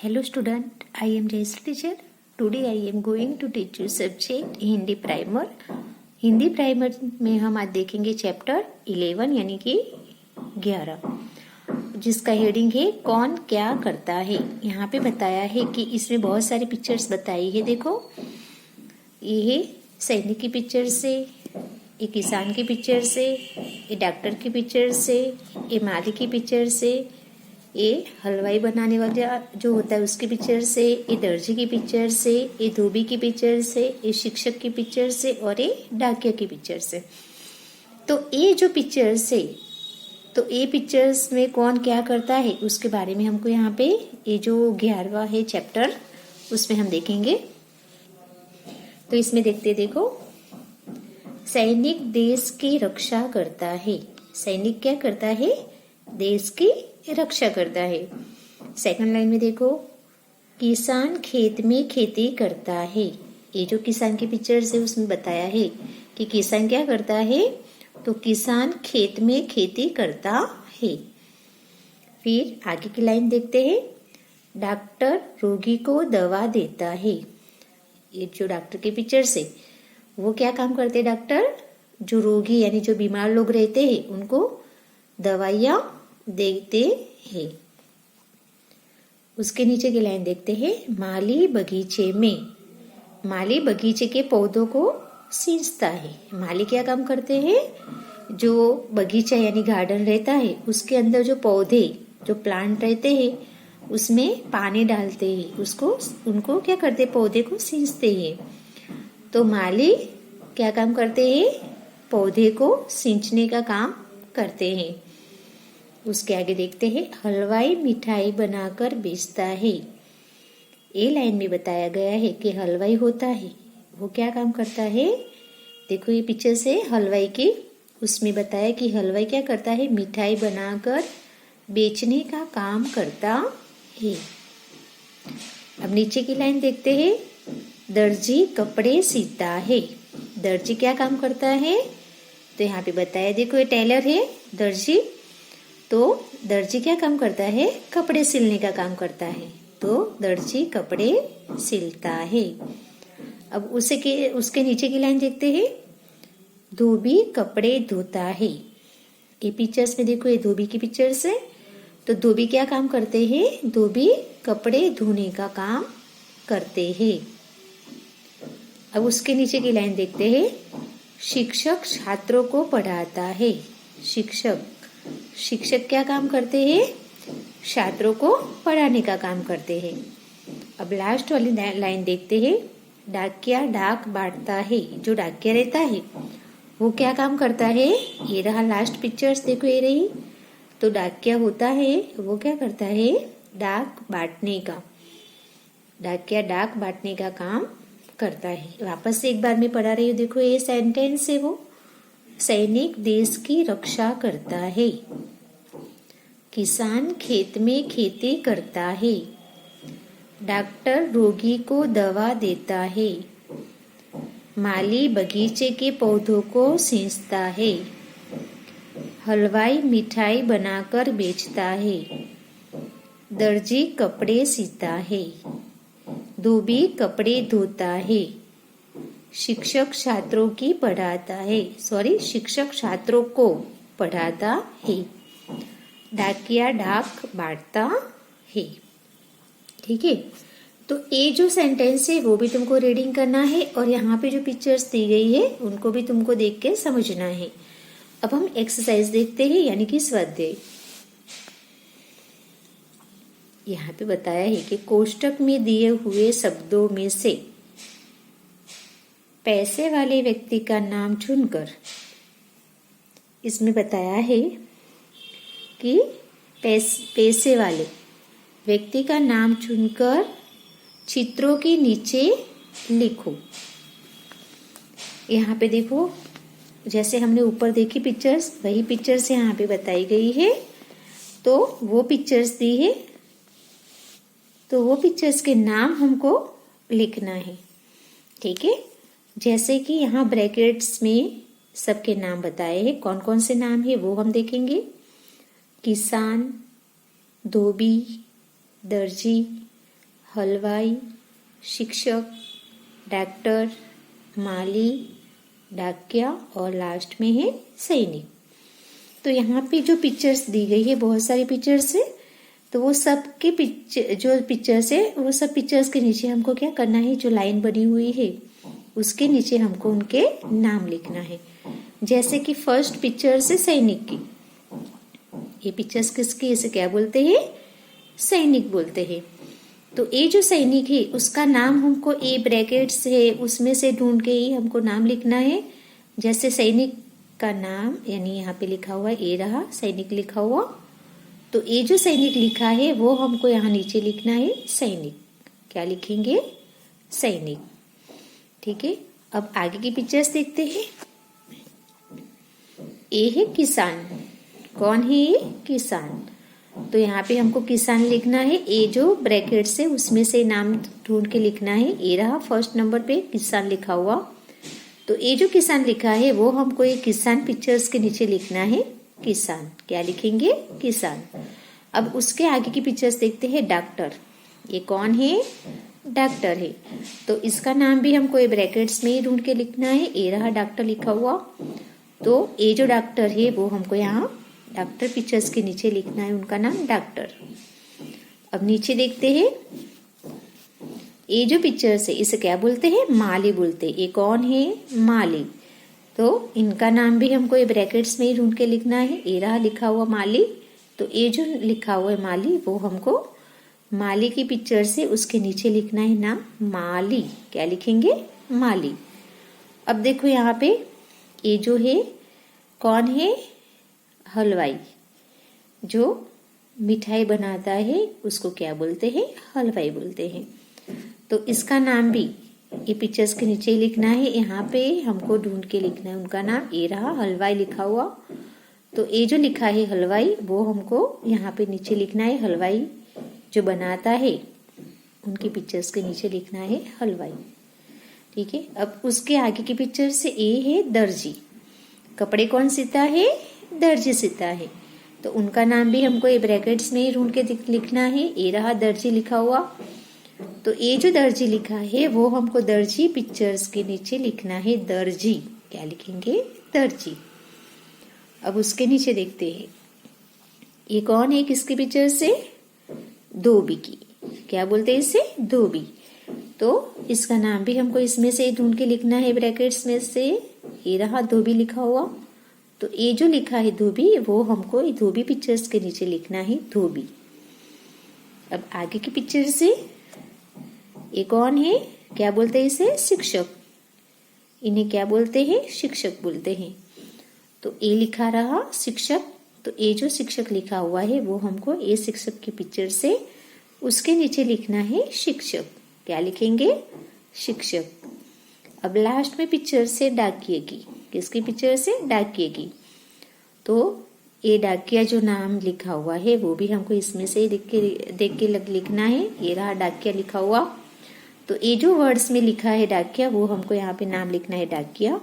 Hello student, I am Jayashree teacher. Today I am going to teach you subject Hindi primer. Hindi primer में हम आज देखेंगे chapter 11 यानी कि 11, जिसका हेडिंग है कौन क्या करता है. यहाँ पे बताया है कि इसमें बहुत सारी पिक्चर्स बताई है. देखो, ये है सैनिक की पिक्चर से, ये किसान की पिक्चर से, ये डॉक्टर की पिक्चर से, ये माली की पिक्चर से, ये हलवाई बनाने वाला जो होता है उसकी पिक्चर से, ये दर्जी की पिक्चर से, ये धोबी की पिक्चर से, ये शिक्षक की पिक्चर से और ये डाकिया की पिक्चर से. तो ये जो पिक्चर्स है, तो ये पिक्चर्स में कौन क्या करता है उसके बारे में हमको यहाँ पे ये जो 11वां है चैप्टर उसमें हम देखेंगे. तो इसमें देखो, सैनिक देश की रक्षा करता है. सैनिक क्या करता है? देश की रक्षा करता है. सेकंड लाइन में देखो, किसान खेत में खेती करता है. ये जो किसान की पिक्चर से उसमें बताया है कि किसान क्या करता है, तो किसान खेत में खेती करता है. फिर आगे की लाइन देखते हैं, डॉक्टर रोगी को दवा देता है. ये जो डॉक्टर की पिक्चर से वो क्या काम करते हैं? डॉक्टर जो रोगी यानी जो बीमार लोग रहते हैं उनको दवाइयाँ देखते हैं. उसके नीचे की लाइन देखते हैं, माली बगीचे में. माली बगीचे के पौधों को सींचता है. माली क्या काम करते हैं? जो बगीचा यानी गार्डन रहता है उसके अंदर जो पौधे जो प्लांट रहते हैं उसमें पानी डालते हैं. उनको क्या करते हैं? पौधे को सींचते हैं. तो माली क्या काम करते हैं? पौधे को सींचने का काम करते हैं. उसके आगे देखते हैं, हलवाई मिठाई बनाकर बेचता है. ये लाइन में बताया गया है कि हलवाई होता है वो क्या काम करता है. देखो ये पिक्चर से हलवाई की, उसमें बताया कि हलवाई क्या करता है? मिठाई बनाकर बेचने का काम करता है. अब नीचे की लाइन देखते हैं, दर्जी कपड़े सीता है. दर्जी क्या काम करता है? तो यहाँ पे बताया, देखो ये टेलर है दर्जी. तो दर्जी क्या काम करता है? कपड़े सिलने का काम करता है. तो दर्जी कपड़े सिलता है. अब उसके नीचे की लाइन देखते हैं, धोबी कपड़े धोता है. ये पिक्चर्स में देखो, ये धोबी की पिक्चर्स है. तो धोबी क्या काम करते हैं? धोबी कपड़े धोने का काम करते हैं. अब उसके नीचे की लाइन देखते हैं, शिक्षक छात्रों को पढ़ाता है. शिक्षक क्या काम करते हैं? छात्रों को पढ़ाने का काम करते हैं. अब लास्ट वाली लाइन देखते हैं, डाकिया डाक बांटता है. जो डाकिया रहता है वो क्या काम करता है? ये रहा लास्ट पिक्चर्स, देखो ये रही. तो डाकिया होता है वो क्या करता है? डाक बांटने का. डाकिया डाक बांटने का काम करता है. वापस से एक बार मैं पढ़ा रही हूँ. देखो ये सेंटेंस है, वो सैनिक देश की रक्षा करता है. किसान खेत में खेती करता है. डॉक्टर रोगी को दवा देता है. माली बगीचे के पौधों को सींचता है. हलवाई मिठाई बनाकर बेचता है. दर्जी कपड़े सीता है. धोबी कपड़े धोता है. शिक्षक छात्रों को पढ़ाता है. डाकिया डाक बांटता है. ठीक है. तो ये जो सेंटेंस है वो भी तुमको रीडिंग करना है और यहाँ पे जो पिक्चर्स दी गई है उनको भी तुमको देख के समझना है. अब हम एक्सरसाइज देखते हैं यानी कि स्वाध्याय. यहाँ पे बताया है कि कोष्टक में दिए हुए शब्दों में से पैसे वाले व्यक्ति का नाम चुनकर, इसमें बताया है कि पैसे वाले व्यक्ति का नाम चुनकर चित्रों के नीचे लिखो. यहाँ पे देखो, जैसे हमने ऊपर देखी पिक्चर्स वही पिक्चर्स यहाँ पे बताई गई है. तो वो पिक्चर्स दी है, तो वो पिक्चर्स के नाम हमको लिखना है. ठीक है. जैसे कि यहाँ ब्रैकेट्स में सबके नाम बताए हैं. कौन कौन से नाम है वो हम देखेंगे. किसान, धोबी, दर्जी, हलवाई, शिक्षक, डॉक्टर, माली, डाकिया और लास्ट में है सैनिक। तो यहाँ पे जो पिक्चर्स दी गई है, बहुत सारी पिक्चर्स है, तो वो सब के पिक्चर जो पिक्चर्स है वो सब पिक्चर्स के नीचे हमको क्या करना है, जो लाइन बनी हुई है उसके नीचे हमको उनके नाम लिखना है। जैसे कि फर्स्ट पिक्चर से सैनिक की, ये पिक्चर्स किसकी, इसे क्या बोलते हैं, सैनिक बोलते हैं। तो ये जो सैनिक है उसका नाम हमको ए ब्रैकेट्स है उसमें से ढूंढ के ही हमको नाम लिखना है। जैसे सैनिक का नाम, यानी यहाँ पे लिखा हुआ ए रहा सैनिक लिखा हुआ, तो ये जो सैनिक लिखा है वो हमको यहाँ नीचे लिखना है सैनिक। क्या लिखेंगे, सैनिक। ठीक है, अब आगे की पिक्चर्स देखते हैं। ए है किसान, कौन है ये, किसान। तो यहाँ पे हमको किसान लिखना है, ए जो ब्रैकेट से उसमें से नाम ढूंढ के लिखना है। ए रहा फर्स्ट नंबर पे किसान लिखा हुआ, तो ये जो किसान लिखा है वो हमको ये किसान पिक्चर्स के नीचे लिखना है किसान। क्या लिखेंगे, किसान। अब उसके आगे की पिक्चर्स देखते हैं। डॉक्टर, ये कौन है, डॉक्टर है, तो इसका नाम भी हमको ये ब्रैकेट्स में ही ढूंढ के लिखना है। ए रहा डॉक्टर लिखा हुआ, तो ये जो डॉक्टर है वो हमको यहाँ डॉक्टर पिक्चर्स के नीचे लिखना है, उनका नाम डॉक्टर। अब नीचे देखते हैं, ये जो पिक्चर्स है इसे क्या बोलते हैं, माली बोलते हैं। ये कौन है, माली, तो इनका नाम भी हमको ये ब्रैकेट्स में ही ढूंढ के लिखना है। ये रहा लिखा हुआ माली, तो ये जो लिखा हुआ है माली वो हमको माली की पिक्चर से उसके नीचे लिखना है नाम माली। क्या लिखेंगे, माली। अब देखो यहाँ पे ये जो है कौन है, हलवाई, जो मिठाई बनाता है उसको क्या बोलते हैं, हलवाई बोलते हैं। तो इसका नाम भी ये पिक्चर्स के नीचे लिखना है। यहाँ पे हमको ढूंढ के लिखना है उनका नाम। ये रहा हलवाई लिखा हुआ, तो ये जो लिखा है हलवाई वो हमको यहाँ पे नीचे लिखना है। हलवाई जो बनाता है उनकी पिक्चर्स के नीचे लिखना है हलवाई। ठीक है, अब उसके आगे की पिक्चर से ए है दर्जी, कपड़े कौन सिलता है, दर्जी सिलता है, तो उनका नाम भी हमको ये ब्रैकेट्स में ही ढूंढ के लिखना है। ये रहा दर्जी लिखा हुआ, तो ये जो दर्जी लिखा है वो हमको दर्जी पिक्चर्स के नीचे लिखना है दर्जी। क्या लिखेंगे, दर्जी। अब उसके नीचे देखते हैं, ये कौन है, किसकी पिक्चर से, धोबी की। क्या बोलते हैं इसे, धोबी, तो इसका नाम भी हमको इसमें से ढूंढ के लिखना है ब्रैकेट्स में से। ये रहा धोबी लिखा हुआ, तो ये जो लिखा है धोबी वो हमको धोबी पिक्चर्स के नीचे लिखना है धोबी। अब आगे की पिक्चर से ये कौन है, क्या बोलते हैं इसे, शिक्षक। इन्हें क्या बोलते हैं, शिक्षक बोलते हैं। तो ये लिखा रहा शिक्षक, तो ये जो शिक्षक लिखा हुआ है वो हमको ये शिक्षक की पिक्चर से उसके नीचे लिखना है शिक्षक। क्या लिखेंगे, शिक्षक। अब लास्ट में पिक्चर से डाकिये की, किसकी पिक्चर से, डाकिये की, तो ये डाकिया जो नाम लिखा हुआ है वो भी हमको इसमें से ही देख के लिखना है। ये रहा डाकिया लिखा हुआ, तो ये जो वर्ड्स में लिखा है डाकिया वो हमको यहाँ पे नाम लिखना है डाकिया।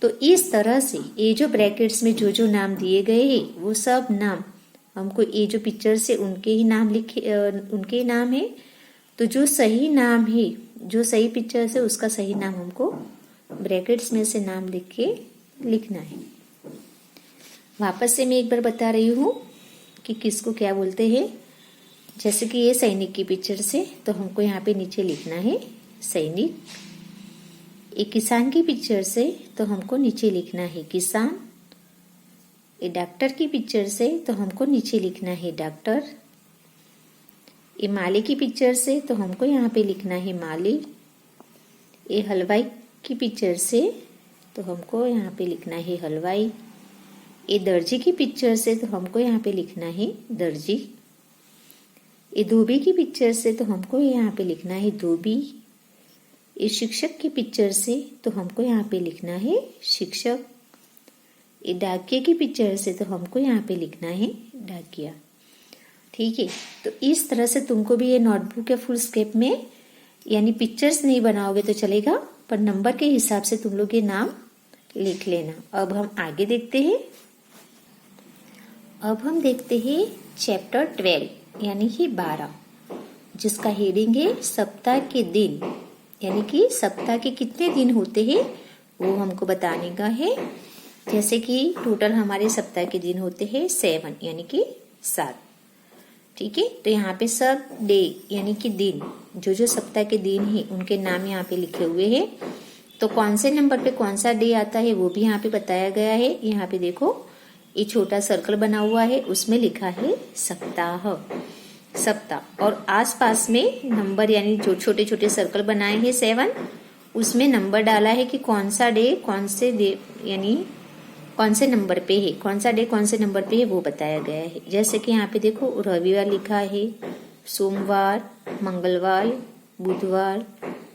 तो इस तरह से ये जो ब्रैकेट्स में जो जो नाम दिए गए हैं वो सब नाम हमको ये जो पिक्चर से उनके ही नाम उनके ही नाम है। तो जो सही नाम है, जो सही पिक्चर से उसका सही नाम हमको ब्रैकेट्स में से नाम लिख के लिखना है। वापस से मैं एक बार बता रही हूँ कि किसको क्या बोलते हैं। जैसे कि ये सैनिक की पिक्चर से, तो हमको यहाँ पे नीचे लिखना है सैनिक। एक किसान की पिक्चर से तो हमको नीचे लिखना है किसान। ये डॉक्टर की पिक्चर से तो हमको नीचे लिखना है डॉक्टर। ये माली की पिक्चर से तो हमको यहाँ पे लिखना है माली। ये हलवाई की पिक्चर से तो हमको यहाँ पे लिखना है हलवाई। ये दर्जी की पिक्चर से तो हमको यहाँ पे लिखना है दर्जी। ये धोबी की पिक्चर से तो हमको यहाँ पे लिखना है धोबी। ये शिक्षक की पिक्चर से तो हमको यहाँ पे लिखना है शिक्षक। ये डाकिया की पिक्चर से तो हमको यहाँ पे लिखना है डाकिया। ठीक है, तो इस तरह से तुमको भी ये नोटबुक या फुल स्केप में, यानी पिक्चर्स नहीं बनाओगे तो चलेगा, पर नंबर के हिसाब से तुम लोग ये नाम लिख लेना। अब हम आगे देखते हैं। अब हम देखते हैं चैप्टर 12 यानी कि 12, जिसका हेडिंग है सप्ताह के दिन, यानी कि सप्ताह के कितने दिन होते हैं वो हमको बताने का है। जैसे कि टोटल हमारे सप्ताह के दिन होते हैं 7, यानी कि 7। ठीक है, तो यहाँ पे सब डे यानी कि दिन, जो जो सप्ताह के दिन है उनके नाम यहाँ पे लिखे हुए हैं। तो कौन से नंबर पे कौन सा डे आता है वो भी यहाँ पे बताया गया है। यहाँ पे देखो ये छोटा सर्कल बना हुआ है, उसमें लिखा है सप्ताह, सप्ताह। और आसपास में नंबर यानी जो छोटे छोटे सर्कल बनाए हैं 7, उसमें नंबर डाला है कि कौन सा डे कौन से डे यानी कौन से नंबर पे है, कौन सा डे कौन से नंबर पे है वो बताया गया है। जैसे कि यहाँ पे देखो रविवार लिखा है, सोमवार, मंगलवार, बुधवार,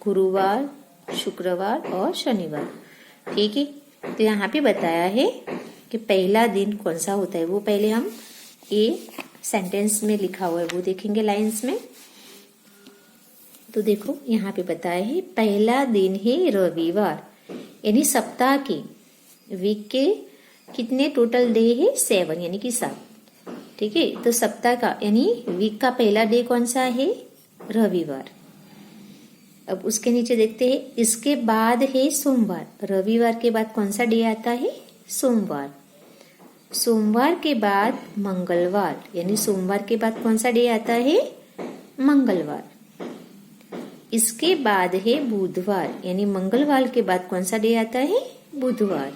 गुरुवार, शुक्रवार और शनिवार। ठीक है, तो यहाँ पे बताया है कि पहला दिन कौन सा होता है। वो पहले हम ये सेंटेंस में लिखा हुआ है वो देखेंगे लाइंस में। तो देखो यहाँ पे बताया है पहला दिन है रविवार, यानी सप्ताह के, वीक के कितने टोटल डे है 7 यानी कि 7। ठीक है, तो सप्ताह का यानी वीक का पहला डे कौन सा है, रविवार। अब उसके नीचे देखते हैं, इसके बाद है सोमवार। रविवार के बाद कौन सा डे आता है, सोमवार। सोमवार के बाद मंगलवार, यानी सोमवार के बाद कौन सा डे आता है, मंगलवार। इसके बाद है बुधवार, यानी मंगलवार के बाद कौन सा डे आता है, बुधवार।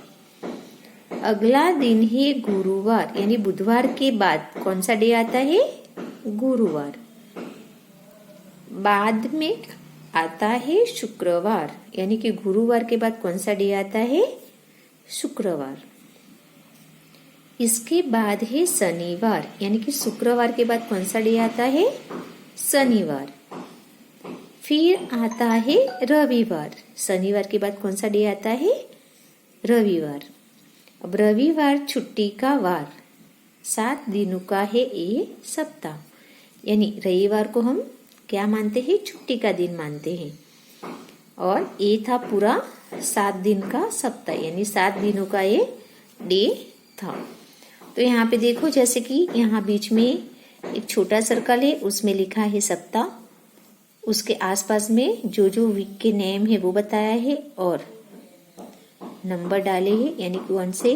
अगला दिन है गुरुवार, यानी बुधवार के बाद कौन सा डे आता है, गुरुवार। बाद में आता है शुक्रवार, यानी कि गुरुवार के बाद कौन सा डे आता है, शुक्रवार। इसके बाद है शनिवार, यानी कि शुक्रवार के बाद कौन सा डे आता है, शनिवार। फिर आता है रविवार, शनिवार के बाद कौन सा डे आता है, रविवार। अब रविवार छुट्टी का वार, 7 दिनों का है ये सप्ताह, यानी रविवार को हम क्या मानते हैं, छुट्टी का दिन मानते हैं। और ये था पूरा 7 दिन का सप्ताह, यानी 7 दिनों का ये डे था। तो यहाँ पे देखो जैसे कि यहाँ बीच में एक छोटा सर्कल है, उसमें लिखा है सप्ताह। उसके आसपास में जो जो वीक के नेम है वो बताया है और नंबर डाले हैं, यानी कि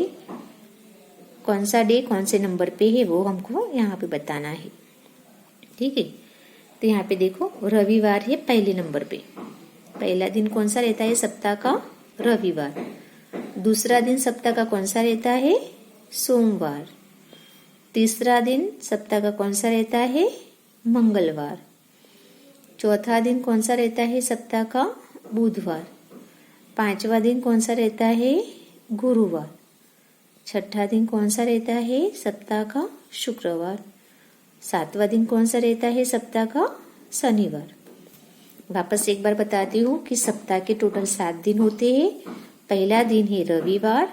कौन सा डे कौन से नंबर पे है वो हमको यहाँ पे बताना है। ठीक है, तो यहाँ पे देखो रविवार है पहले नंबर पे। पहला दिन कौन सा रहता है सप्ताह का, रविवार। दूसरा दिन सप्ताह का कौन सा रहता है, सोमवार। तीसरा दिन सप्ताह का कौन सा रहता है, मंगलवार। चौथा दिन कौन सा रहता है सप्ताह का, बुधवार। 5वां दिन कौन सा रहता है, गुरुवार। 6ठा दिन कौन सा रहता है सप्ताह का, शुक्रवार। 7वां दिन कौन सा रहता है सप्ताह का, शनिवार। वापस एक बार बताती हूँ कि सप्ताह के टोटल 7 दिन होते हैं। पहला दिन है रविवार,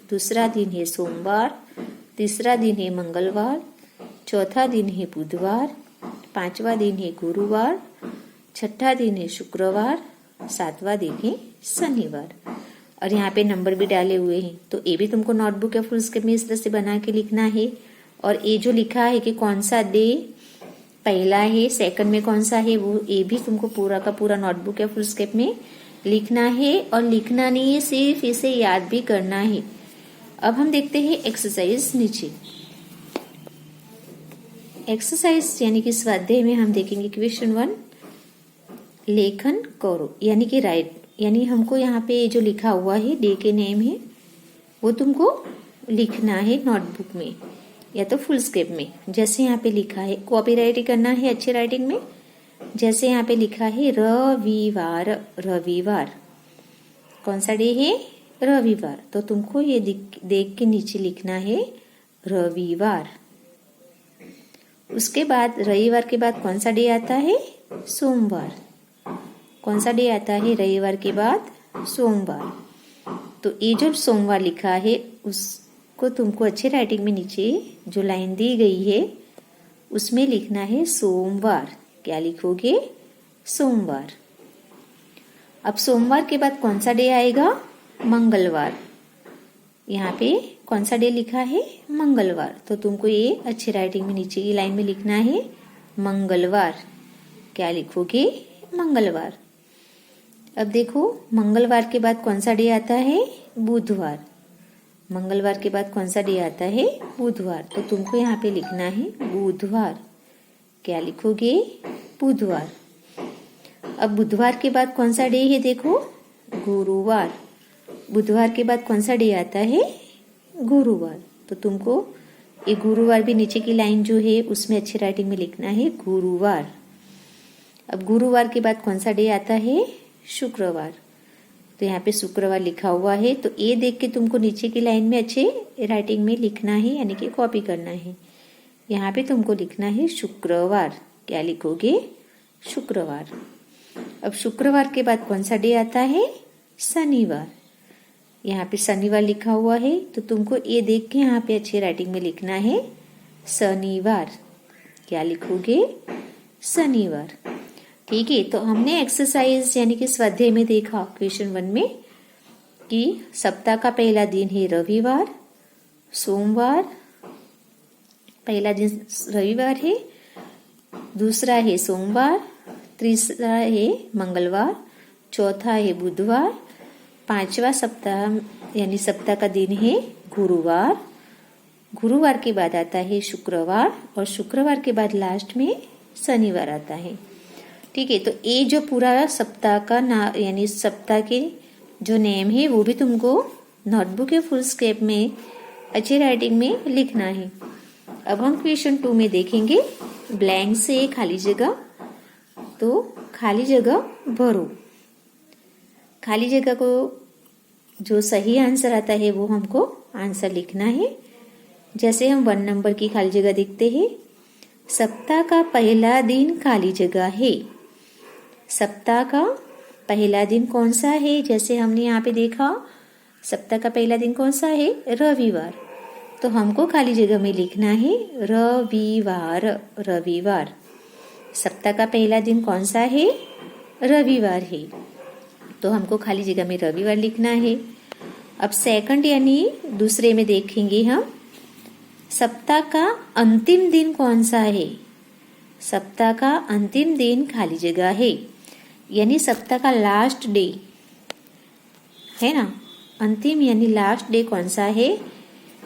दूसरा दिन है सोमवार, तीसरा दिन है मंगलवार, चौथा दिन है बुधवार, 5वां दिन है गुरुवार, 6ठा दिन है शुक्रवार, 7वां दिन है शनिवार। और यहाँ पे नंबर भी डाले हुए हैं, तो ये भी तुमको नोटबुक या फुल स्केप में इस तरह से बना के लिखना है। और ये जो लिखा है कि कौन सा डे पहला है, सेकंड में कौन सा है, वो ये भी तुमको पूरा का पूरा नोटबुक या फुल स्केप में लिखना है। और लिखना नहीं है, सिर्फ इसे याद भी करना है। अब हम देखते हैं एक्सरसाइज नीचे। एक्सरसाइज यानी कि स्वाध्याय में हम देखेंगे क्वेश्चन 1, लेखन करो, यानी कि राइट। यानी हमको यहाँ पे जो लिखा हुआ है डे के नेम है वो तुमको लिखना है नोटबुक में या तो फुल स्केप में। जैसे यहाँ पे लिखा है, कॉपी राइटिंग करना है अच्छी राइटिंग में। जैसे यहाँ पे लिखा है रविवार, रविवार कौन सा डे है, रविवार। तो तुमको ये देख के नीचे लिखना है रविवार। उसके बाद रविवार के बाद कौन सा डे आता है, सोमवार। कौन सा डे आता है रविवार के बाद, सोमवार। तो ये जो सोमवार लिखा है उसको तुमको अच्छे राइटिंग में नीचे जो लाइन दी गई है उसमें लिखना है सोमवार। क्या लिखोगे, सोमवार। अब सोमवार के बाद कौन सा डे आएगा, मंगलवार। यहाँ पे कौन सा डे लिखा है, मंगलवार। तो तुमको ये अच्छी राइटिंग में नीचे की लाइन में लिखना है मंगलवार। क्या लिखोगे? मंगलवार। अब देखो मंगलवार के बाद कौन सा डे आता है? बुधवार। मंगलवार के बाद कौन सा डे आता है? बुधवार। तो तुमको यहाँ पे लिखना है बुधवार। क्या लिखोगे? बुधवार। अब बुधवार के बाद कौन सा डे है? देखो गुरुवार। बुधवार के बाद कौन सा डे आता है? गुरुवार। तो तुमको ये गुरुवार भी नीचे की लाइन जो है उसमें अच्छी राइटिंग में लिखना है गुरुवार। अब गुरुवार के बाद कौन सा डे आता है? शुक्रवार। तो यहाँ पे शुक्रवार लिखा हुआ है, तो ये देख के तुमको नीचे की लाइन में अच्छे राइटिंग में लिखना है, यानी कि कॉपी करना है। यहाँ पे तुमको लिखना है शुक्रवार। क्या लिखोगे? शुक्रवार। अब शुक्रवार के बाद कौन सा डे आता है? शनिवार। यहाँ पे शनिवार लिखा हुआ है, तो तुमको ये देख के यहाँ पे अच्छी राइटिंग में लिखना है शनिवार। क्या लिखोगे? शनिवार। ठीक है, तो हमने एक्सरसाइज यानी कि स्वाध्याय में देखा क्वेश्चन 1 में कि सप्ताह का पहला दिन है रविवार, सोमवार, पहला दिन रविवार है, दूसरा है सोमवार, तीसरा है मंगलवार, चौथा है बुधवार, पांचवा सप्ताह यानी सप्ताह का दिन है गुरुवार, गुरुवार के बाद आता है शुक्रवार और शुक्रवार के बाद लास्ट में शनिवार आता है। ठीक है, तो ये जो पूरा सप्ताह का ना यानी सप्ताह के जो नेम है वो भी तुमको नोटबुक के फुल स्केप में अच्छी राइटिंग में लिखना है। अब हम क्वेश्चन 2 में देखेंगे ब्लैंक से खाली जगह। तो खाली जगह भरो। खाली जगह को जो सही आंसर आता है वो हमको आंसर लिखना है। जैसे हम 1 नंबर की खाली जगह देखते हैं, सप्ताह का पहला दिन खाली जगह है। सप्ताह का पहला दिन कौन सा है? जैसे हमने यहाँ पे देखा सप्ताह का पहला दिन कौन सा है? रविवार। तो हमको खाली जगह में लिखना है रविवार। रविवार। सप्ताह का पहला दिन कौन सा है? रविवार है, तो हमको खाली जगह में रविवार लिखना है। अब सेकंड यानी दूसरे में देखेंगे हम, सप्ताह का अंतिम दिन कौन सा है? सप्ताह का अंतिम दिन खाली जगह है, यानी सप्ताह का लास्ट डे है ना। अंतिम यानी लास्ट डे कौन सा है?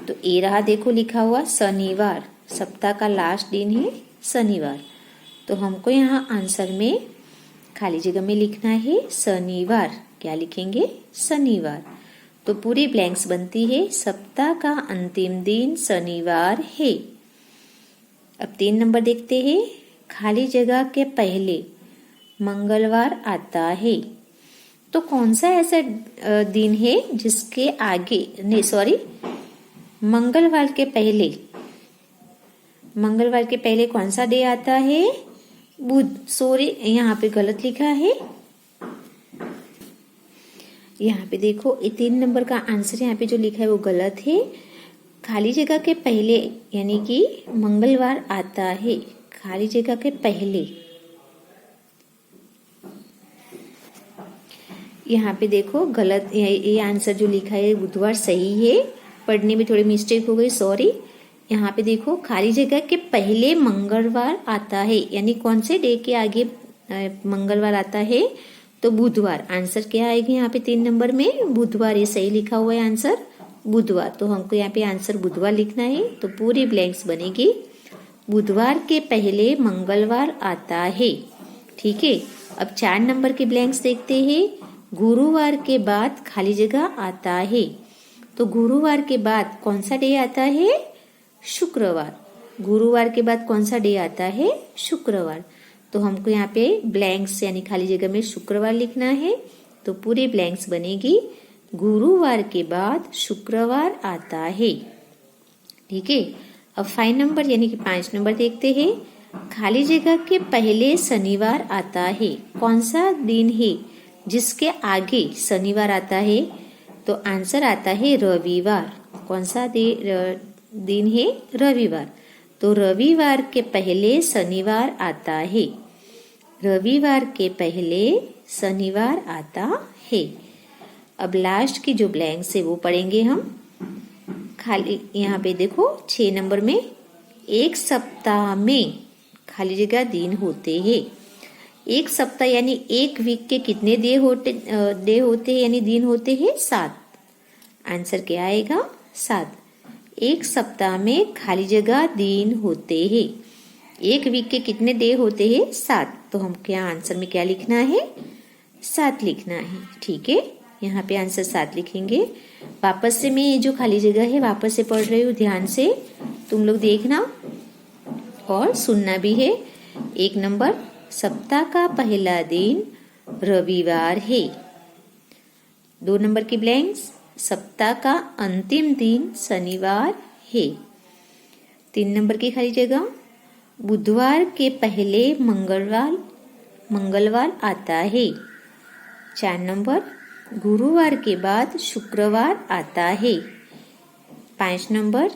तो ये रहा, देखो लिखा हुआ शनिवार। सप्ताह का लास्ट दिन है शनिवार, तो हमको यहाँ आंसर में खाली जगह में लिखना है शनिवार। क्या लिखेंगे? शनिवार। तो पूरी ब्लैंक्स बनती है सप्ताह का अंतिम दिन शनिवार है। अब 3 नंबर देखते हैं, खाली जगह के पहले मंगलवार आता है। तो कौन सा ऐसा दिन है जिसके आगे मंगलवार के पहले, मंगलवार के पहले कौन सा डे आता है? बुध। सॉरी, यहाँ पे गलत लिखा है। यहाँ पे देखो 3 नंबर का आंसर यहाँ पे जो लिखा है वो गलत है। खाली जगह के पहले यानी कि मंगलवार आता है। खाली जगह के पहले यहाँ पे देखो गलत, ये आंसर जो लिखा है बुधवार सही है, पढ़ने में थोड़ी मिस्टेक हो गई, सॉरी। यहाँ पे देखो खाली जगह के पहले मंगलवार आता है, यानी कौन से डे के आगे मंगलवार आता है? तो बुधवार। आंसर क्या आएगा यहाँ पे 3 नंबर में? बुधवार। ये सही लिखा हुआ है आंसर बुधवार, तो हमको यहाँ पे आंसर बुधवार लिखना है। तो पूरी ब्लैंक्स बनेगी बुधवार के पहले मंगलवार आता है। ठीक है, अब 4 नंबर के ब्लैंक्स देखते हैं। गुरुवार के बाद खाली जगह आता है। तो गुरुवार के बाद कौन सा डे आता है? शुक्रवार। गुरुवार के बाद कौन सा डे आता है? शुक्रवार। तो हमको यहाँ पे ब्लैंक्स यानी खाली जगह में शुक्रवार लिखना है। तो पूरी ब्लैंक्स बनेगी गुरुवार के बाद शुक्रवार आता है। ठीक है, अब 5 नंबर यानी कि 5 नंबर देखते हैं। खाली जगह के पहले शनिवार आता है। कौन सा दिन है जिसके आगे शनिवार आता है? तो आंसर आता है रविवार। कौन सा दिन है? रविवार। तो रविवार के पहले शनिवार आता है। रविवार के पहले शनिवार आता है। अब लास्ट की जो ब्लैंक्स है वो पढ़ेंगे हम। खाली यहाँ पे देखो 6 नंबर में, एक सप्ताह में खाली जगह दिन होते हैं। एक सप्ताह यानी एक वीक के कितने डे होते हैं यानी दिन होते हैं 7। आंसर क्या आएगा 7। एक सप्ताह में खाली जगह दिन होते हैं। एक वीक के कितने डे होते हैं 7। तो हम क्या आंसर में क्या लिखना है 7 लिखना है। ठीक है, यहाँ पे आंसर 7 लिखेंगे। वापस से मैं जो खाली जगह है वापस से पढ़ रही हूँ, ध्यान से तुम लोग देखना और सुनना भी है। 1 नंबर, सप्ताह का पहला दिन रविवार है। 2 नंबर की ब्लैंक्स, सप्ताह का अंतिम दिन शनिवार है। 3 नंबर की खाली जगह, बुधवार के पहले मंगलवार आता है। 4 नंबर, गुरुवार के बाद शुक्रवार आता है। 5 नंबर,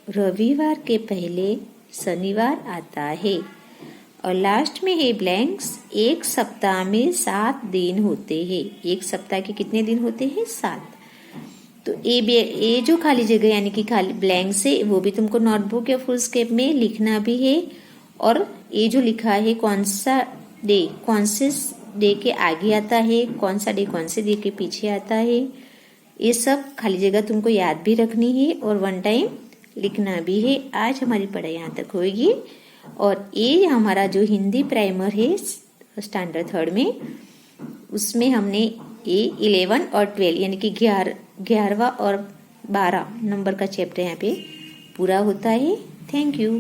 रविवार के पहले शनिवार आता है। और लास्ट में है ब्लैंक्स, एक सप्ताह में 7 दिन होते हैं। एक सप्ताह के कितने दिन होते हैं 7। तो ये जो खाली जगह यानी कि खाली ब्लैंक्स है वो भी तुमको नोटबुक या फुल स्केप में लिखना भी है। और ये जो लिखा है कौन सा डे कौन से डे के आगे आता है, कौन सा डे कौन से डे के पीछे आता है, ये सब खाली जगह तुमको याद भी रखनी है और 1 टाइम लिखना भी है। आज हमारी पढ़ाई यहाँ तक होगी। और ये हमारा जो हिंदी प्राइमर है स्टैंडर्ड 3 में, उसमें हमने ये 11 और 12 यानी कि 11वां और 12 नंबर का चैप्टर यहाँ पे पूरा होता है। Thank you.